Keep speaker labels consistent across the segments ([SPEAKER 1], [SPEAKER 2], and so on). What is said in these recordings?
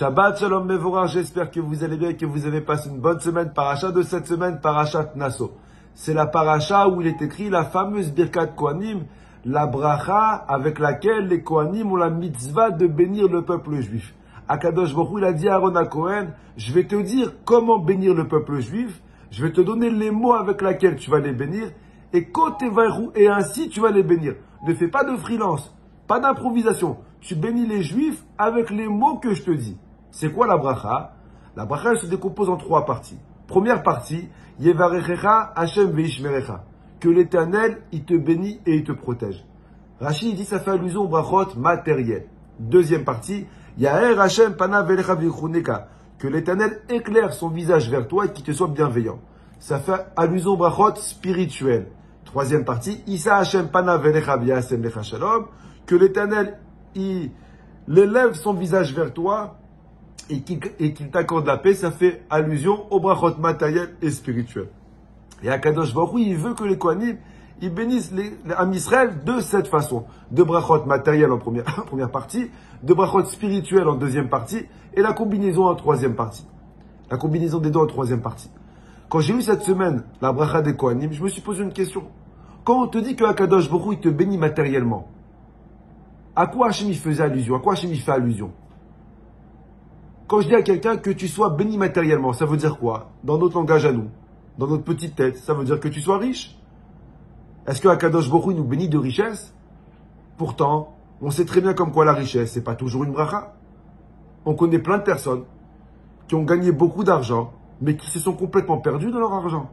[SPEAKER 1] Shabbat Shalom Mevorach, j'espère que vous allez bien et que vous avez passé une bonne semaine. Paracha de cette semaine, Parashat Naso. C'est la paracha où il est écrit la fameuse Birkat Kohanim, la bracha avec laquelle les Kohanim ont la mitzvah de bénir le peuple juif. Akadosh Baruch Hu, il a dit à Aaron à Cohen, je vais te dire comment bénir le peuple juif, je vais te donner les mots avec lesquels tu vas les bénir, et ainsi tu vas les bénir. Ne fais pas de freelance, pas d'improvisation. Tu bénis les juifs avec les mots que je te dis. C'est quoi la bracha? La bracha, elle se décompose en 3 parties. Première partie, Yevarechecha Hashem veishmerecha. Que l'Éternel, il te bénit et il te protège. Rashi, il dit, ça fait allusion aux brachot matérielles. Deuxième partie, Yaher Hashem pana velecha vichuneka. Que l'Éternel éclaire son visage vers toi et qu'il te soit bienveillant. Ça fait allusion aux brachot spirituelles. Troisième partie, Isa Hashem pana velecha v'yasem lecha shalom. Que l'Éternel, il élève son visage vers toi et qu'il t'accorde la paix. Ça fait allusion aux brachot matérielles et spirituelles. Et Akadosh Baruch Hu, il veut que les Kohanim, ils bénissent les Am Israël de cette façon. De brachot matérielles en première partie, de brachot spirituelles en deuxième partie, et la combinaison en troisième partie. La combinaison des deux en troisième partie. Quand j'ai eu cette semaine la bracha des Kohanim, je me suis posé une question. Quand on te dit que Akadosh Baruch Hu, il te bénit matériellement, à quoi Hachem il faisait allusion? À quoi Hachem il fait allusion? Quand je dis à quelqu'un que tu sois béni matériellement, ça veut dire quoi? Dans notre langage à nous, dans notre petite tête, ça veut dire que tu sois riche. Est-ce que Akadosh Baruch Hu nous bénit de richesse? Pourtant, on sait très bien comme quoi la richesse, c'est pas toujours une bracha. On connaît plein de personnes qui ont gagné beaucoup d'argent, mais qui se sont complètement perdus dans leur argent.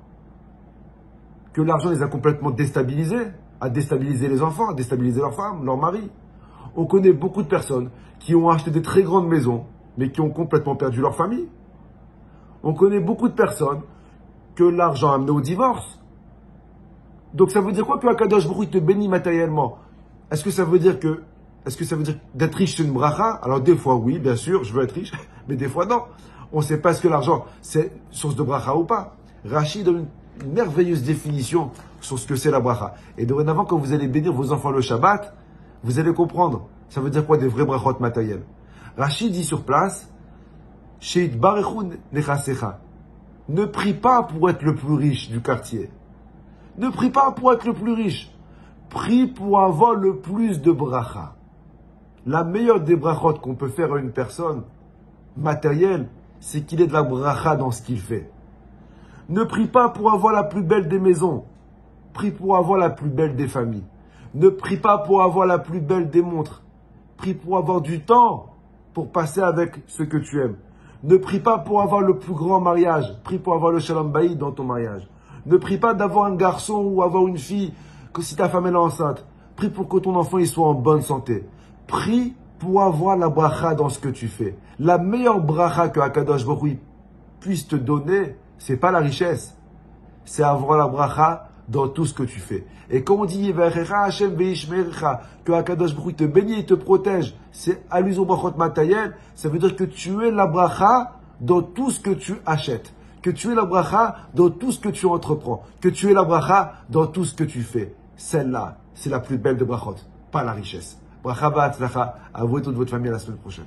[SPEAKER 1] Que l'argent les a complètement déstabilisés, a déstabilisé les enfants, a déstabilisé leurs femmes, leurs maris. On connaît beaucoup de personnes qui ont acheté des très grandes maisons, mais qui ont complètement perdu leur famille. On connaît beaucoup de personnes que l'argent a amené au divorce. Donc ça veut dire quoi que Akadosh Baruch Hu il te bénit matériellement? Est-ce que ça veut dire d'être riche c'est une bracha? Alors des fois oui, bien sûr, je veux être riche, mais des fois non. On ne sait pas est-ce que l'argent c'est source de bracha ou pas. Rashi donne une merveilleuse définition sur ce que c'est la bracha. Et dorénavant, quand vous allez bénir vos enfants le Shabbat, vous allez comprendre. Ça veut dire quoi des vrais brachot matériels? Rashi dit sur place, Sheit barechun nechasecha. Ne prie pas pour être le plus riche du quartier. Ne prie pas pour être le plus riche. Prie pour avoir le plus de bracha. La meilleure des brachot qu'on peut faire à une personne matérielle, c'est qu'il ait de la bracha dans ce qu'il fait. Ne prie pas pour avoir la plus belle des maisons. Prie pour avoir la plus belle des familles. Ne prie pas pour avoir la plus belle des montres. Prie pour avoir du temps pour passer avec ceux que tu aimes. Ne prie pas pour avoir le plus grand mariage. Prie pour avoir le shalom bayit dans ton mariage. Ne prie pas d'avoir un garçon ou avoir une fille que si ta femme est enceinte. Prie pour que ton enfant il soit en bonne santé. Prie pour avoir la bracha dans ce que tu fais. La meilleure bracha que Akadosh Baruch Hu puisse te donner, c'est pas la richesse. C'est avoir la bracha dans tout ce que tu fais. Et quand on dit Hashem veishmerecha, que Akadosh Baruch Hu te bénit et te protège, c'est allusion brachot matayel, ça veut dire que tu es la bracha dans tout ce que tu achètes, que tu es la bracha dans tout ce que tu entreprends, que tu es la bracha dans tout ce que tu fais. Celle-là, c'est la plus belle de brachot, pas la richesse. Bracha va'atzlacha, à vous et toute votre famille à la semaine prochaine.